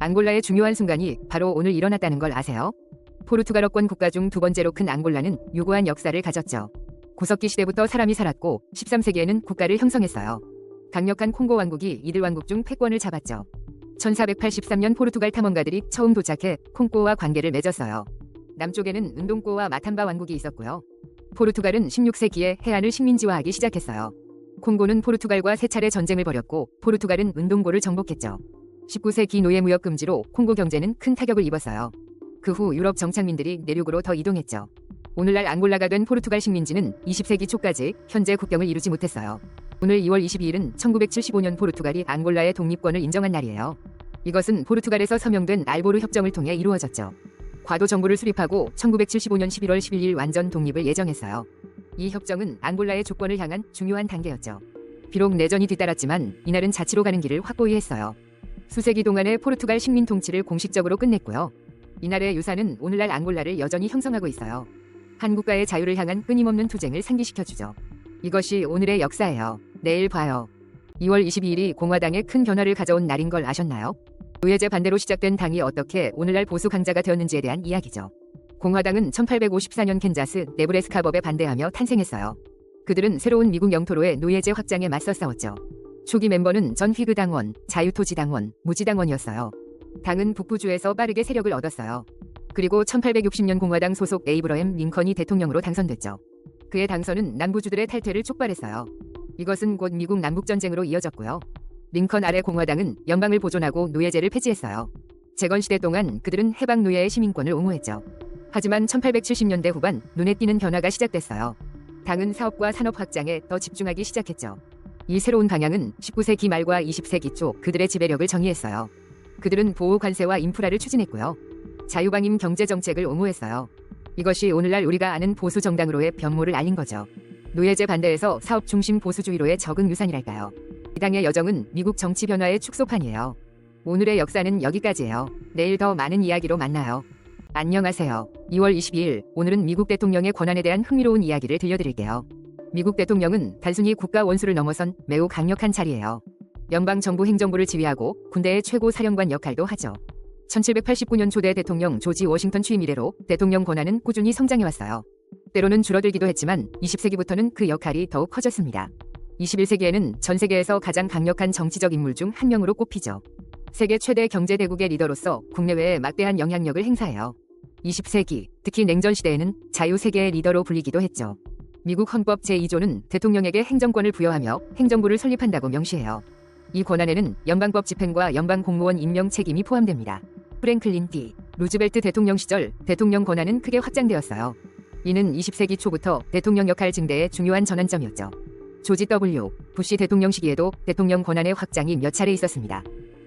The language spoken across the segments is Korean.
앙골라의 중요한 순간이 바로 오늘 일어났다는 걸 아세요? 포르투갈어권 국가 중 두 번째로 큰 앙골라는 유구한 역사를 가졌죠. 구석기 시대부터 사람이 살았고 13세기에는 국가를 형성했어요. 강력한 콩고 왕국이 이들 왕국 중 패권을 잡았죠. 1483년 포르투갈 탐험가들이 처음 도착해 콩고와 관계를 맺었어요. 남쪽에는 은동고와 마탐바 왕국이 있었고요. 포르투갈은 16세기에 해안을 식민지화하기 시작했어요. 콩고는 포르투갈과 세 차례 전쟁을 벌였고 포르투갈은 은동고를 정복했죠. 19세기 노예 무역 금지로 콩고 경제는 큰 타격을 입었어요. 그 후 유럽 정착민들이 내륙으로 더 이동했죠. 오늘날 앙골라가 된 포르투갈 식민지는 20세기 초까지 현재 국경을 이루지 못했어요. 오늘 2월 22일은 1975년 포르투갈이 앙골라의 독립권을 인정한 날이에요. 이것은 포르투갈에서 서명된 알보르 협정을 통해 이루어졌죠. 과도 정부를 수립하고 1975년 11월 11일 완전 독립을 예정했어요. 이 협정은 앙골라의 주권을 향한 중요한 단계였죠. 비록 내전이 뒤따랐지만 이날은 자치로 가는 길을 확고히 했어요. 수세기 동안의 포르투갈 식민 통치를 공식적으로 끝냈고요. 이날의 유산은 오늘날 앙골라를 여전히 형성하고 있어요. 한 국가의 자유를 향한 끊임없는 투쟁을 상기시켜주죠. 이것이 오늘의 역사예요. 내일 봐요. 2월 22일이 공화당에 큰 변화를 가져온 날인 걸 아셨나요? 노예제 반대로 시작된 당이 어떻게 오늘날 보수 강자가 되었는지에 대한 이야기죠. 공화당은 1854년 캔자스 네브래스카 법에 반대하며 탄생했어요. 그들은 새로운 미국 영토로의 노예제 확장에 맞서 싸웠죠. 초기 멤버는 전 휘그 당원, 자유토지 당원, 무지 당원이었어요. 당은 북부주에서 빠르게 세력을 얻었어요. 그리고 1860년 공화당 소속 에이브러햄 링컨이 대통령으로 당선됐죠. 그의 당선은 남부주들의 탈퇴를 촉발했어요. 이것은 곧 미국 남북전쟁으로 이어졌고요. 링컨 아래 공화당은 연방을 보존하고 노예제를 폐지했어요. 재건시대 동안 그들은 해방 노예의 시민권을 옹호했죠. 하지만 1870년대 후반 눈에 띄는 변화가 시작됐어요. 당은 사업과 산업 확장에 더 집중하기 시작했죠. 이 새로운 방향은 19세기 말과 20세기 초 그들의 지배력을 정의했어요. 그들은 보호 관세와 인프라를 추진했고요. 자유방임 경제정책을 옹호했어요. 이것이 오늘날 우리가 아는 보수 정당으로의 변모를 알린 거죠. 노예제 반대에서 사업 중심 보수주의로의 적응 유산이랄까요. 이 당의 여정은 미국 정치 변화의 축소판이에요. 오늘의 역사는 여기까지예요. 내일 더 많은 이야기로 만나요. 안녕하세요. 2월 22일 오늘은 미국 대통령의 권한에 대한 흥미로운 이야기를 들려드릴게요. 미국 대통령은 단순히 국가 원수를 넘어선 매우 강력한 자리예요. 연방정부 행정부를 지휘하고 군대의 최고 사령관 역할도 하죠. 1789년 초대 대통령 조지 워싱턴 취임 이래로 대통령 권한은 꾸준히 성장해왔어요. 때로는 줄어들기도 했지만 20세기부터는 그 역할이 더욱 커졌습니다. 21세기에는 전 세계에서 가장 강력한 정치적 인물 중 한 명으로 꼽히죠. 세계 최대 경제 대국의 리더로서 국내외에 막대한 영향력을 행사해요. 20세기, 특히 냉전 시대에는 자유세계의 리더로 불리기도 했죠. 미국 헌법 제2조는 대통령에게 행정권을 부여하며 행정부를 설립한다고 명시해요. 이 권한에는 연방법 집행과 연방 공무원 임명 책임이 포함됩니다. 프랭클린 D. 루즈벨트 대통령 시절 대통령 권한은 크게 확장되었어요. 이는 20세기 초부터 대통령 역할 증대의 중요한 전환점이었죠. 조지 W. 부시 대통령 시기에도 대통령 권한의 확장이 몇 차례 있었습니다.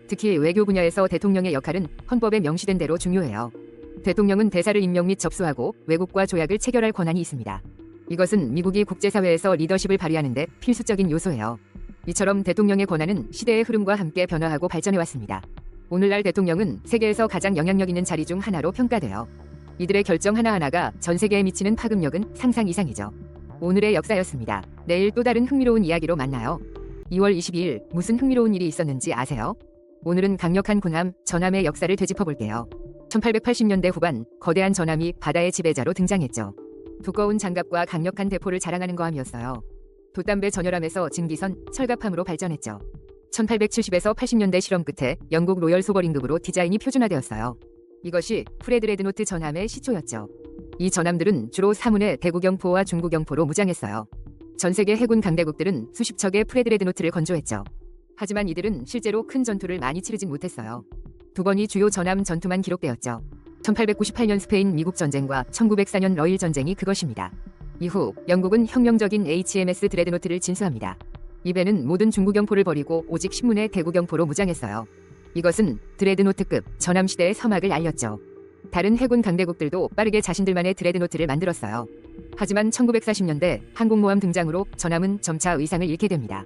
특히 외교 분야에서 대통령의 역할은 헌법에 명시된 대로 중요해요. 대통령은 대사를 임명 및 접수하고 외국과 조약을 체결할 권한이 있습니다. 이것은 미국이 국제사회에서 리더십을 발휘하는 데 필수적인 요소예요. 이처럼 대통령의 권한은 시대의 흐름과 함께 변화하고 발전해왔습니다. 오늘날 대통령은 세계에서 가장 영향력 있는 자리 중 하나로 평가돼요. 이들의 결정 하나하나가 전 세계에 미치는 파급력은 상상 이상이죠. 오늘의 역사였습니다. 내일 또 다른 흥미로운 이야기로 만나요. 2월 22일 무슨 흥미로운 일이 있었는지 아세요? 오늘은 강력한 군함, 전함의 역사를 되짚어볼게요. 1880년대 후반 거대한 전함이 바다의 지배자로 등장했죠. 두꺼운 장갑과 강력한 대포를 자랑하는 거함이었어요. 돛담배 전열함에서 증기선, 철갑함으로 발전했죠. 1870에서 80년대 실험 끝에 영국 로열 소버링급으로 디자인이 표준화되었어요. 이것이 프레드레드노트 전함의 시초였죠. 이 전함들은 주로 사문의 대구경포와 중구경포로 무장했어요. 전 세계 해군 강대국들은 수십 척의 프레드레드노트를 건조했죠. 하지만 이들은 실제로 큰 전투를 많이 치르진 못했어요. 두 번이 주요 전함 전투만 기록되었죠. 1898년 스페인 미국 전쟁과 1904년 러일 전쟁이 그것입니다. 이후 영국은 혁명적인 HMS 드레드노트를 진수합니다. 이 배는 모든 중구경포를 버리고 오직 신문의 대구경포로 무장했어요. 이것은 드레드노트급 전함시대의 서막을 알렸죠. 다른 해군 강대국들도 빠르게 자신들만의 드레드노트를 만들었어요. 하지만 1940년대 항공모함 등장으로 전함은 점차 의상을 잃게 됩니다.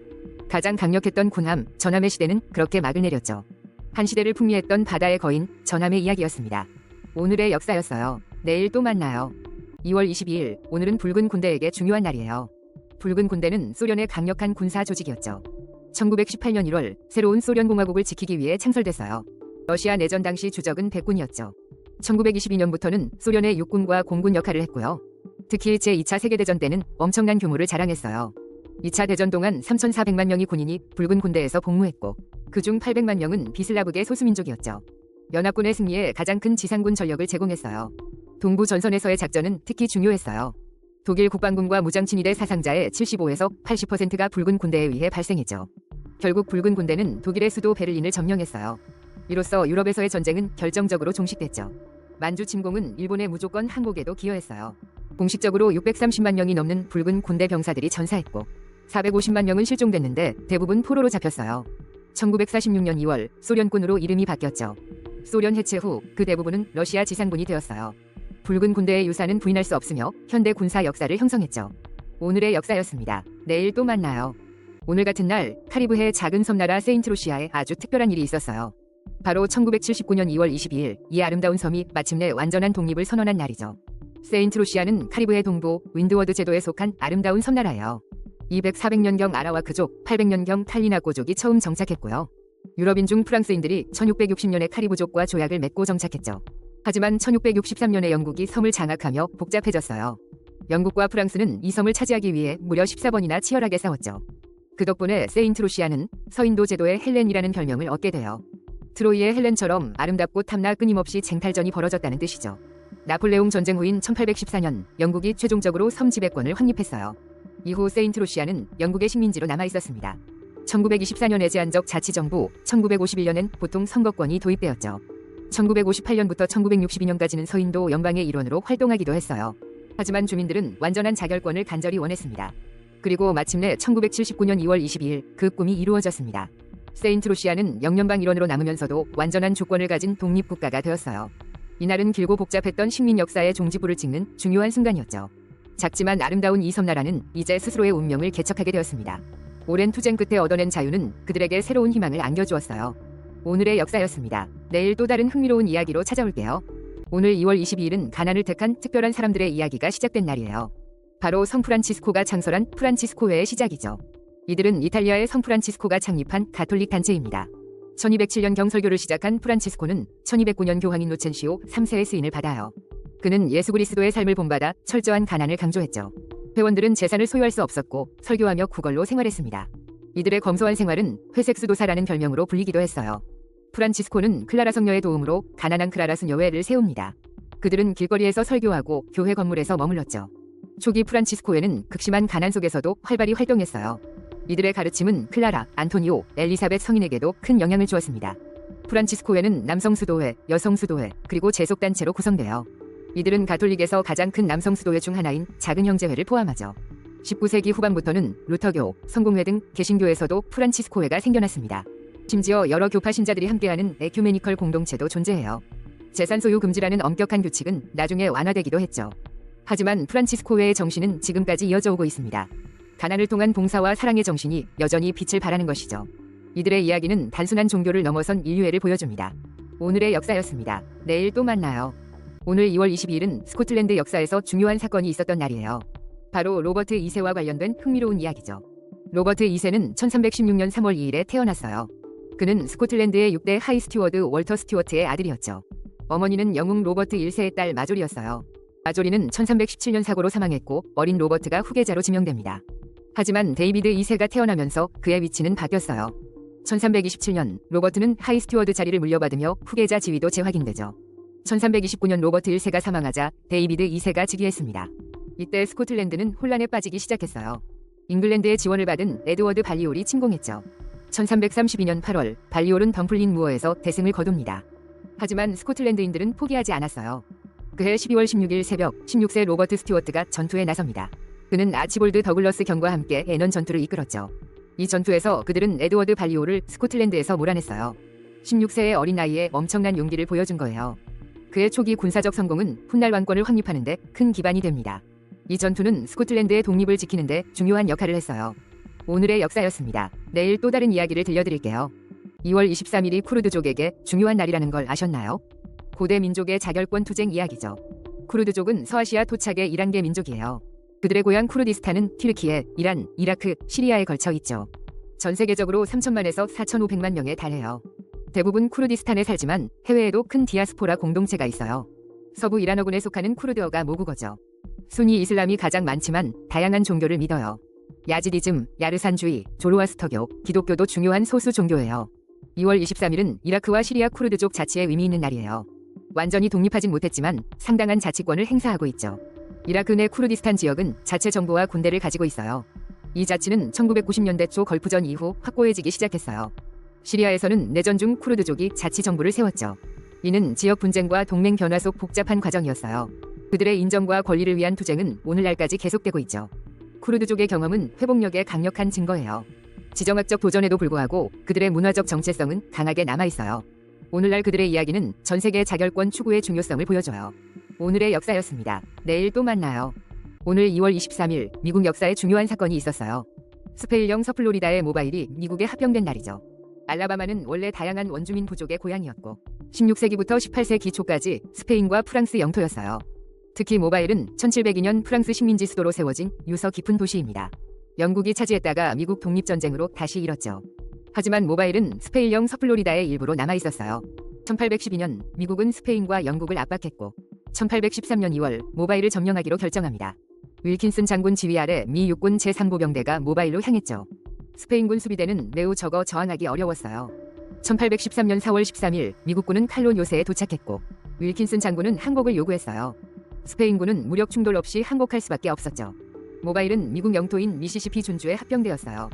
가장 강력했던 군함, 전함의 시대는 그렇게 막을 내렸죠. 한 시대를 풍미했던 바다의 거인, 전함의 이야기였습니다. 오늘의 역사였어요. 내일 또 만나요. 2월 22일, 오늘은 붉은 군대에게 중요한 날이에요. 붉은 군대는 소련의 강력한 군사 조직이었죠. 1918년 1월, 새로운 소련 공화국을 지키기 위해 창설됐어요. 러시아 내전 당시 주적은 백군이었죠. 1922년부터는 소련의 육군과 공군 역할을 했고요. 특히 제2차 세계대전 때는 엄청난 규모를 자랑했어요. 2차 대전 동안 3,400만 명의 군인이 붉은 군대에서 복무했고 그중 800만 명은 비슬라브계 소수민족이었죠. 연합군의 승리에 가장 큰 지상군 전력을 제공했어요. 동부 전선에서의 작전은 특히 중요했어요. 독일 국방군과 무장친위대 사상자의 75에서 80%가 붉은 군대에 의해 발생했죠. 결국 붉은 군대는 독일의 수도 베를린을 점령했어요. 이로써 유럽에서의 전쟁은 결정적으로 종식됐죠. 만주 침공은 일본의 무조건 항복에도 기여했어요. 공식적으로 630만 명이 넘는 붉은 군대 병사들이 전사했고 450만 명은 실종됐는데 대부분 포로로 잡혔어요. 1946년 2월 소련군으로 이름이 바뀌었죠. 소련 해체 후 그 대부분은 러시아 지상군이 되었어요. 붉은 군대의 유산은 부인할 수 없으며 현대 군사 역사를 형성했죠. 오늘의 역사였습니다. 내일 또 만나요. 오늘 같은 날 카리브해 작은 섬나라 세인트루시아에 아주 특별한 일이 있었어요. 바로 1979년 2월 22일 이 아름다운 섬이 마침내 완전한 독립을 선언한 날이죠. 세인트루시아는 카리브해 동부 윈드워드 제도에 속한 아름다운 섬나라예요. 200-400년경 아라와크족, 800년경 탈리나코족이 처음 정착했고요. 유럽인 중 프랑스인들이 1660년에 카리브족과 조약을 맺고 정착했죠. 하지만 1663년에 영국이 섬을 장악하며 복잡해졌어요. 영국과 프랑스는 이 섬을 차지하기 위해 무려 14번이나 치열하게 싸웠죠. 그 덕분에 세인트루시아는 서인도 제도의 헬렌이라는 별명을 얻게 돼요. 트로이의 헬렌처럼 아름답고 탐나 끊임없이 쟁탈전이 벌어졌다는 뜻이죠. 나폴레옹 전쟁 후인 1814년 영국이 최종적으로 섬 지배권을 확립했어요. 이후 세인트루시아는 영국의 식민지로 남아있었습니다. 1924년에 제한적 자치정부, 1951년엔 보통 선거권이 도입되었죠. 1958년부터 1962년까지는 서인도 연방의 일원으로 활동하기도 했어요. 하지만 주민들은 완전한 자결권을 간절히 원했습니다. 그리고 마침내 1979년 2월 22일 그 꿈이 이루어졌습니다. 세인트루시아는 영연방 일원으로 남으면서도 완전한 주권을 가진 독립국가가 되었어요. 이날은 길고 복잡했던 식민 역사의 종지부를 찍는 중요한 순간이었죠. 작지만 아름다운 이 섬나라는 이제 스스로의 운명을 개척하게 되었습니다. 오랜 투쟁 끝에 얻어낸 자유는 그들에게 새로운 희망을 안겨주었어요. 오늘의 역사였습니다. 내일 또 다른 흥미로운 이야기로 찾아올게요. 오늘 2월 22일은 가난을 택한 특별한 사람들의 이야기가 시작된 날이에요. 바로 성프란치스코가 창설한 프란치스코회의 시작이죠. 이들은 이탈리아의 성프란치스코가 창립한 가톨릭 단체입니다. 1207년경 설교를 시작한 프란치스코는 1209년 교황인 노첸시오 3세의 스인을 받아요. 그는 예수 그리스도의 삶을 본받아 철저한 가난을 강조했죠. 회원들은 재산을 소유할 수 없었고 설교하며 구걸로 생활했습니다. 이들의 검소한 생활은 회색 수도사라는 별명으로 불리기도 했어요. 프란치스코는 클라라 성녀의 도움으로 가난한 클라라 수녀회를 세웁니다. 그들은 길거리에서 설교하고 교회 건물에서 머물렀죠. 초기 프란치스코회는 극심한 가난 속에서도 활발히 활동했어요. 이들의 가르침은 클라라, 안토니오, 엘리사벳 성인에게도 큰 영향을 주었습니다. 프란치스코회는 남성 수도회, 여성 수도회, 그리고 제속단체로 구성돼요. 이들은 가톨릭에서 가장 큰 남성 수도회 중 하나인 작은 형제회를 포함하죠. 19세기 후반부터는 루터교, 성공회 등 개신교에서도 프란치스코회가 생겨났습니다. 심지어 여러 교파 신자들이 함께하는 에큐메니컬 공동체도 존재해요. 재산 소유 금지라는 엄격한 규칙은 나중에 완화되기도 했죠. 하지만 프란치스코회의 정신은 지금까지 이어져 오고 있습니다. 가난을 통한 봉사와 사랑의 정신이 여전히 빛을 발하는 것이죠. 이들의 이야기는 단순한 종교를 넘어선 인류애를 보여줍니다. 오늘의 역사였습니다. 내일 또 만나요. 오늘 2월 22일은 스코틀랜드 역사에서 중요한 사건이 있었던 날이에요. 바로 로버트 2세와 관련된 흥미로운 이야기죠. 로버트 2세는 1316년 3월 2일에 태어났어요. 그는 스코틀랜드의 6대 하이 스튜어드 월터 스튜어트의 아들이었죠. 어머니는 영웅 로버트 1세의 딸 마조리였어요. 마조리는 1317년 사고로 사망했고 어린 로버트가 후계자로 지명됩니다. 하지만 데이비드 2세가 태어나면서 그의 위치는 바뀌었어요. 1327년 로버트는 하이 스튜어드 자리를 물려받으며 후계자 지위도 재확인되죠. 1329년 로버트 1세가 사망하자 데이비드 2세가 즉위했습니다. 이때 스코틀랜드는 혼란에 빠지기 시작했어요. 잉글랜드의 지원을 받은 에드워드 발리올이 침공했죠. 1332년 8월 발리올은 덤플린 무어에서 대승을 거둡니다. 하지만 스코틀랜드인들은 포기하지 않았어요. 그해 12월 16일 새벽 16세 로버트 스튜어트가 전투에 나섭니다. 그는 아치볼드 더글러스 경과 함께 애넌 전투를 이끌었죠. 이 전투에서 그들은 에드워드 발리올을 스코틀랜드에서 몰아냈어요. 16세의 어린 나이에 엄청난 용기를 보여준 거예요. 그의 초기 군사적 성공은 훗날 왕권을 확립하는 데 큰 기반이 됩니다. 이 전투는 스코틀랜드의 독립을 지키는 데 중요한 역할을 했어요. 오늘의 역사였습니다. 내일 또 다른 이야기를 들려드릴게요. 2월 23일이 쿠르드족에게 중요한 날이라는 걸 아셨나요? 고대 민족의 자결권 투쟁 이야기죠. 쿠르드족은 서아시아 토착의 이란계 민족이에요. 그들의 고향 쿠르디스탄은 튀르키예, 이란, 이라크, 시리아에 걸쳐 있죠. 전 세계적으로 3천만에서 4,500만 명에 달해요. 대부분 쿠르디스탄에 살지만 해외에도 큰 디아스포라 공동체가 있어요. 서부 이란어군에 속하는 쿠르드어가 모국어죠. 순위 이슬람이 가장 많지만 다양한 종교를 믿어요. 야지디즘, 야르산주의, 조로아스터교, 기독교도 중요한 소수 종교예요. 2월 23일은 이라크와 시리아 쿠르드족 자치의 의미 있는 날이에요. 완전히 독립하진 못했지만 상당한 자치권을 행사하고 있죠. 이라크 내 쿠르디스탄 지역은 자체 정부와 군대를 가지고 있어요. 이 자치는 1990년대 초 걸프전 이후 확고해지기 시작했어요. 시리아에서는 내전 중 쿠르드족이 자치 정부를 세웠죠. 이는 지역 분쟁과 동맹 변화 속 복잡한 과정이었어요. 그들의 인정과 권리를 위한 투쟁은 오늘날까지 계속되고 있죠. 쿠르드족의 경험은 회복력의 강력한 증거예요. 지정학적 도전에도 불구하고 그들의 문화적 정체성은 강하게 남아있어요. 오늘날 그들의 이야기는 전 세계 자결권 추구의 중요성을 보여줘요. 오늘의 역사였습니다. 내일 또 만나요. 오늘 2월 23일 미국 역사에 중요한 사건이 있었어요. 스페인령 서플로리다의 모바일이 미국에 합병된 날이죠. 알라바마는 원래 다양한 원주민 부족의 고향이었고 16세기부터 18세기 초까지 스페인과 프랑스 영토였어요. 특히 모바일은 1702년 프랑스 식민지 수도로 세워진 유서 깊은 도시입니다. 영국이 차지했다가 미국 독립전쟁으로 다시 잃었죠. 하지만 모바일은 스페인령 서플로리다의 일부로 남아있었어요. 1812년 미국은 스페인과 영국을 압박했고 1813년 2월 모바일을 점령하기로 결정합니다. 윌킨슨 장군 지휘 아래 미 육군 제3보병대가 모바일로 향했죠. 스페인군 수비대는 매우 적어 저항하기 어려웠어요. 1813년 4월 13일 미국군은 칼론 요새에 도착했고 윌킨슨 장군은 항복을 요구했어요. 스페인군은 무력 충돌 없이 항복할 수밖에 없었죠. 모바일은 미국 영토인 미시시피 준주에 합병되었어요.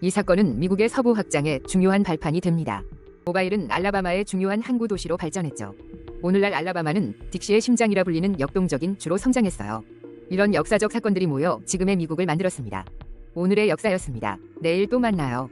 이 사건은 미국의 서부 확장에 중요한 발판이 됩니다. 모바일은 알라바마의 중요한 항구 도시로 발전했죠. 오늘날 알라바마는 딕시의 심장이라 불리는 역동적인 주로 성장했어요. 이런 역사적 사건들이 모여 지금의 미국을 만들었습니다. 오늘의 역사였습니다. 내일 또 만나요.